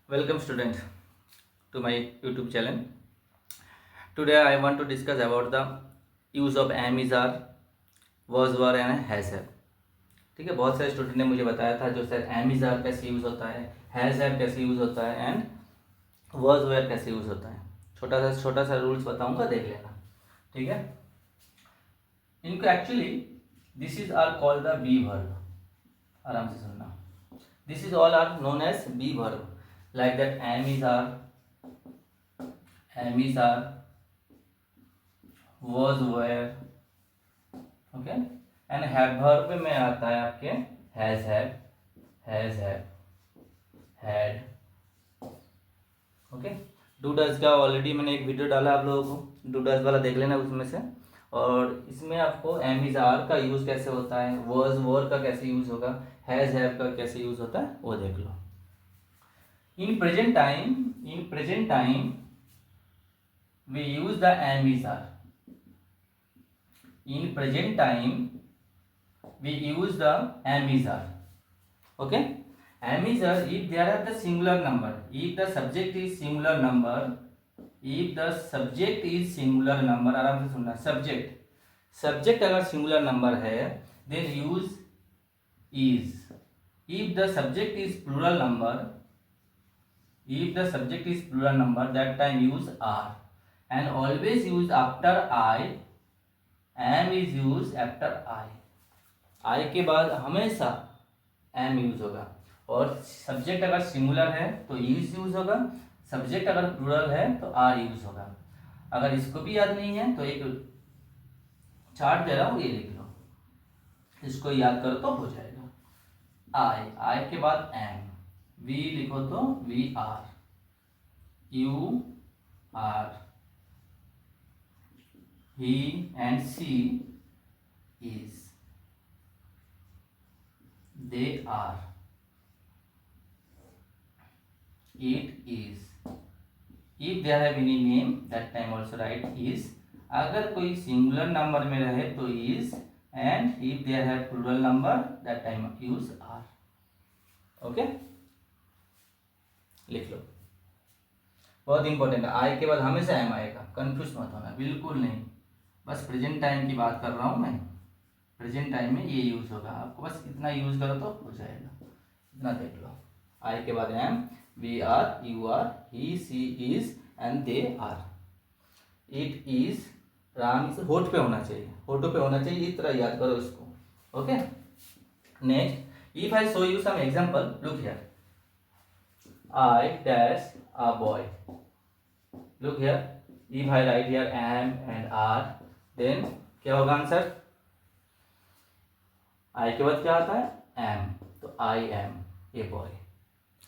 Welcome student to my YouTube channel. Today I want to discuss about the use of am is are, was were and has have. ठीक है, बहुत सारे student ने मुझे बताया था जो सर am is are कैसे यूज़ होता है, has have कैसे यूज़ होता है एंड was were कैसे यूज़ होता है. छोटा सा रूल्स बताऊंगा, देख लेना. ठीक है, इनको actually this is are called the be verb. आराम से सुनना. This is all are known as be verb. Like that am is are, was were, okay, and have verb में आता है आपके has have, had, okay. do does का already मैंने एक वीडियो डाला आप लोगों को, do does वाला देख लेना उसमें से. और इसमें आपको am is are का यूज कैसे होता है, was were का कैसे यूज होगा, has have का कैसे यूज होता है वो देख लो. In present time we use the am is are. In present time we use the am is are. Okay, am is are if there are the singular number, if the subject is singular number, आराम से सुनना. Subject अगर singular number है then use is. if the subject is plural number that time use are, and always use after I. am is used after I के बाद हमेशा am use होगा. और सब्जेक्ट अगर सिंगुलर है तो is यूज होगा, सब्जेक्ट अगर प्लूरल है तो are यूज होगा. अगर इसको भी याद नहीं है तो एक चार्ट दे रहा हूँ, ये लिख लो, इसको याद करो तो हो जाएगा. I के बाद am, we लिखो तो we are, you are, he and she is, they are, it is. if they have any name that time also write is. अगर कोई सिंगुलर नंबर में रहे तो is, and if they have plural number that time use are. Okay, लिख लो. बहुत important है. आई के बाद हमेशा एम आएगा, कंफ्यूज मत होना, बिल्कुल नहीं. बस प्रेजेंट टाइम की बात कर रहा हूँ मैं. प्रेजेंट टाइम में ये यूज होगा, आपको बस इतना यूज करो तो हो जाएगा. इतना देख लो. आई के बाद am, we are, you are, he she is and they are. It is, Ram is, होठ पे होना चाहिए, होठों पे होना चाहिए, इस तरह याद करो इसको. Okay, next. If I show you some example, look here. I dash a boy. Look here. If I write here am and are, then क्या होगा आंसर? I के बाद क्या आता है? am. तो I am a boy.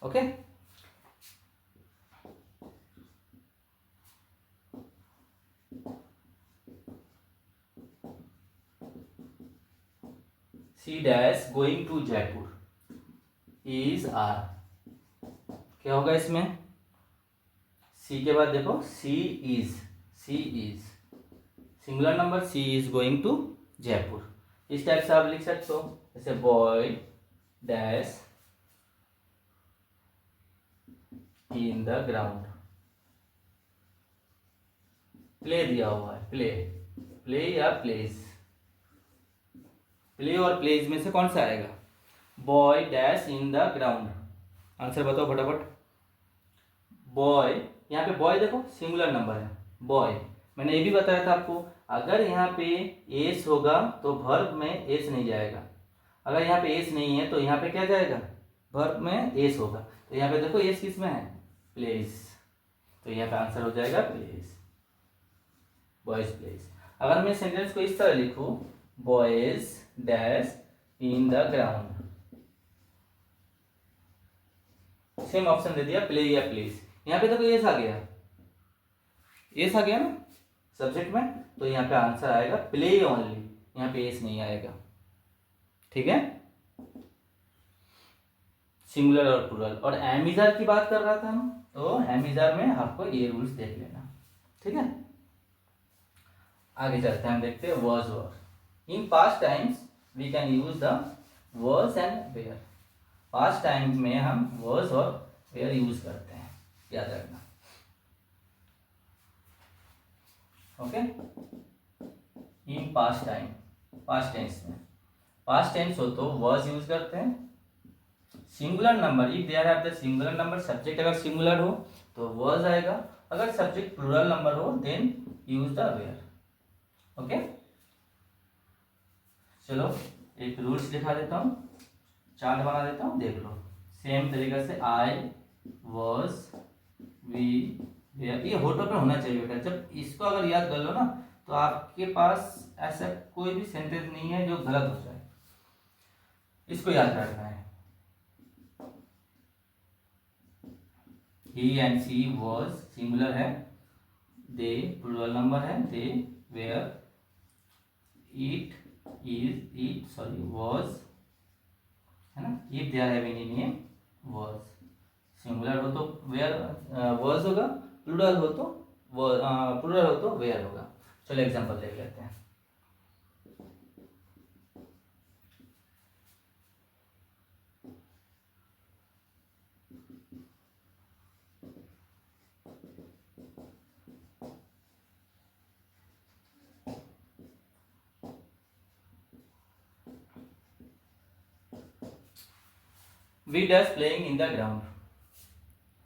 Okay? She dash going to Jaipur. is are. क्या होगा इसमें? सी के बाद देखो C is, singular number, C is going to Jaipur. इस टाइप से आप लिख सकते हो. जैसे boy dash in the ground. Play दिया हुआ है, प्ले या प्लेस. प्ले और प्लेस में से कौन सा आएगा? Boy dash in the ground. Answer बताओ फटाफट. बॉय, यहाँ पे बॉय देखो सिंगुलर नंबर है, बॉय. मैंने ये भी बताया था आपको, अगर यहाँ पे एस होगा तो वर्ब में एस नहीं जाएगा. अगर यहाँ पे एस नहीं है तो यहाँ पे क्या जाएगा? वर्ब में एस होगा. तो यहाँ पे देखो एस किस में है? प्लेस. तो यहाँ पे आंसर हो जाएगा प्लेस, बॉयज प्लेस. अगर मैं सेंटेंस को इस तरह लिखूं, boys dash in the ground, same option दे दिया, प्ले या प्लेस. यहाँ पे देखो एस आ गया, ना सब्जेक्ट में, तो यहाँ पे आंसर आएगा प्ले ओनली. यहाँ पे एस नहीं आएगा. ठीक है, सिंगुलर और प्लूरल. और एमिजार की बात कर रहा था हम, तो एमिजार में आपको ये रूल्स देख लेना. ठीक है, आगे चलते हैं, हम देखते हैं was were. In past times we can use the was and were. Past time में हम was और वेयर यूज करते हैं, याद रखना। Okay. In past time, past tense में, पास्ट टेंस हो तो वॉज यूज करते हैं। Singular number, if there have the singular number, subject अगर सिंगुलर हो तो वॉज आएगा, अगर सब्जेक्ट प्लूरल नंबर हो then use the were. Okay, चलो एक रूल्स दिखा देता हूँ, चार्ट बना देता हूँ, देख लो। सेम तरीके से आई वॉज वी वेयर, ये होठों पे होना चाहिए बेटा। जब इसको अगर याद कर लो ना तो आपके पास ऐसा कोई भी सेंटेंस नहीं है जो गलत हो जाए, इसको याद रखना है। He and she was singular है, दे प्लूरल नंबर है, they were, it is, it sorry was, है ना। If there have any name was, singular हो तो वेयर वॉज होगा, प्लूरल हो तो प्लूरल हो तो वेयर होगा। चलो एग्जांपल देख लेते हैं। We dash playing in the ground,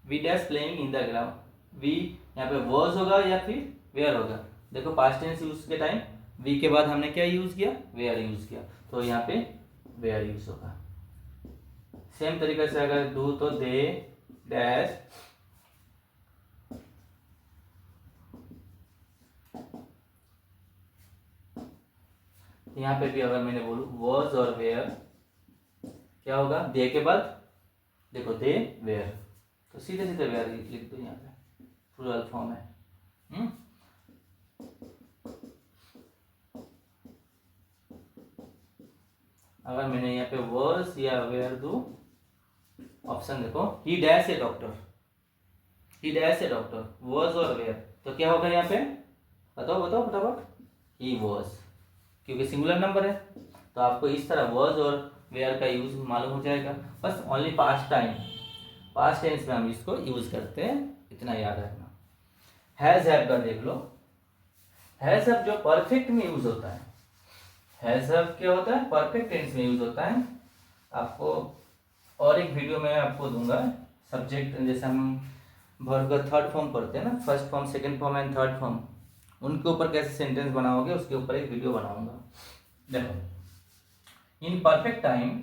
we dash playing in the ground, we यहाँ पे वॉज होगा या फिर वेयर होगा। देखो पास्ट टेंस यूज के टाइम वी के बाद हमने क्या यूज किया, वेयर यूज किया, तो यहाँ पे वेयर यूज होगा। सेम तरीके से अगर डू तो दे डैश, यहाँ पे भी अगर मैंने बोलूं वॉज और वेयर, क्या होगा, दे के बाद देखो दे वेयर, तो सीधे सीधे वेयर लिख दो, यहाँ पे प्लूरल फॉर्म है। अगर मैंने यहाँ पे वॉज या वेयर दू, ऑप्शन देखो, he dash A doctor, he dash A doctor, was और वेयर, तो क्या होगा यहाँ पे, बताओ बताओ फटाफट, ही वॉज, क्योंकि सिंगुलर नंबर है तो आपको इस तरह वॉज और वेयर का यूज मालूम हो जाएगा। बस only past time, past tense में हम इसको यूज करते हैं, इतना याद रखना। हैज हैव का देख लो, हैज हैव जो परफेक्ट में यूज होता है, हैज हैव क्या होता है, परफेक्ट टेंस में यूज होता है। आपको और एक वीडियो में आपको दूंगा, सब्जेक्ट जैसे हम वर्ब का थर्ड फॉर्म पढ़ते हैं ना, first form, second form and third form, उनके ऊपर कैसे सेंटेंस बनाओगे उसके ऊपर एक वीडियो बनाऊंगा। देखो इन परफेक्ट टाइम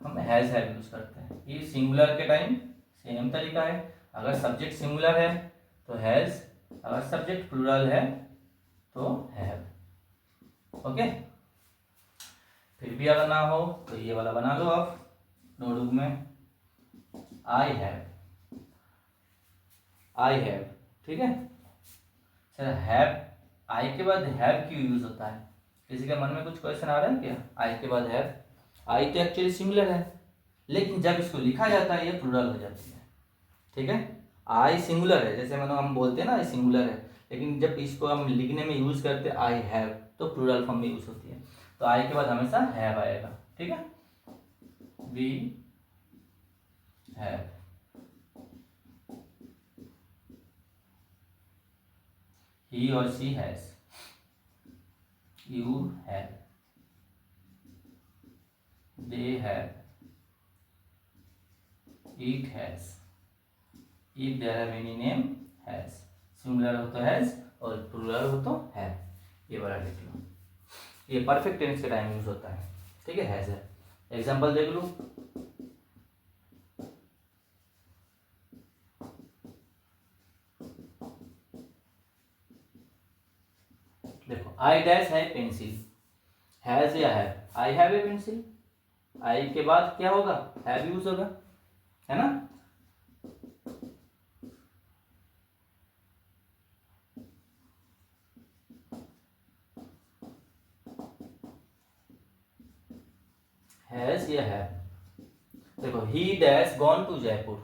हम हैज हैव यूज करते हैं, ये सिंगुलर के टाइम सेम तरीका है। अगर सब्जेक्ट सिंगुलर है तो हैज, अगर सब्जेक्ट प्लूरल है तो हैव। ओके, फिर भी अगर ना हो तो ये वाला बना लो आप नोटबुक में, आई हैव, आई हैव, ठीक है। सर हैव, आई के बाद हैव क्यों यूज होता है, किसी के मन में कुछ क्वेश्चन आ रहा है क्या, आई के बाद हैव, आई तो एक्चुअली सिंगुलर है लेकिन जब इसको लिखा जाता है ये प्लूरल हो जाती है, ठीक है। आई सिंगुलर है, जैसे मतलब हम बोलते हैं ना सिंगुलर है, लेकिन जब इसको हम लिखने में यूज करते हैं आई हैव तो प्लूरल फॉर्म में यूज होती है, तो आई के बाद हमेशा हैव आएगा, ठीक है। We have, he or she has, you have, they have, it has, if there have any name has, singular हो तो हैज और प्लूरल हो तो हैव, ये वाला लिख लो, ये परफेक्ट टेंस के टाइम यूज होता है, ठीक है, हैज है। एग्जांपल देख लो, देखो आई डैश है पेंसिल, हैज या have, I have a pencil, I के बाद क्या होगा, हैव यूज होगा, है ना। हैज या हैव, देखो he dash gone to Jaipur,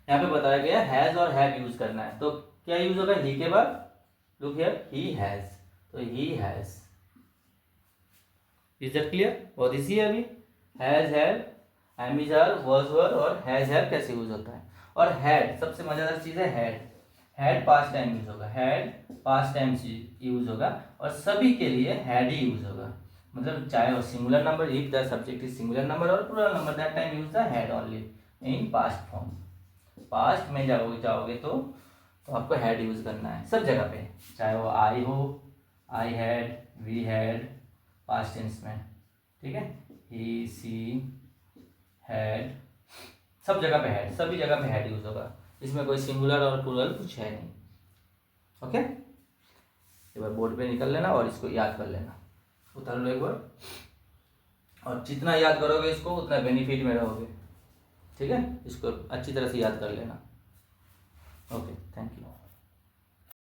यहाँ पे बताया गया हैज और हैव यूज करना है, तो क्या यूज होगा, ही के बाद, लुक हियर, ही हैज, तो he has, is that clear, बहुत इजी है अभी, has have am is are, was were और हैज हैव कैसे यूज होता है। और हैड सबसे मजेदार चीज है, head. Head past time use होगा, हेड पास्ट टाइम यूज होगा और सभी के लिए हैड ही यूज होगा। मतलब चाहे वो singular number, if the subject is singular number और plural number, that time use the had only in past form. Past में जाओगे तो आपको हैड यूज करना है सब जगह पे, चाहे वो आई हो, I had, we had, past tense में, ठीक है। ही, सी, हैड, सब जगह पे हैड, सभी जगह पे हैड यूज होगा। इसमें कोई सिंगुलर और प्लूरल कुछ है नहीं। ओके, एक बार बोर्ड पे निकल लेना और इसको याद कर लेना, उतार लो एक बार। और जितना याद करोगे इसको उतना बेनिफिट में रहोगे, ठीक है। इसको अच्छी तरह से याद कर लेना। Okay, thank you.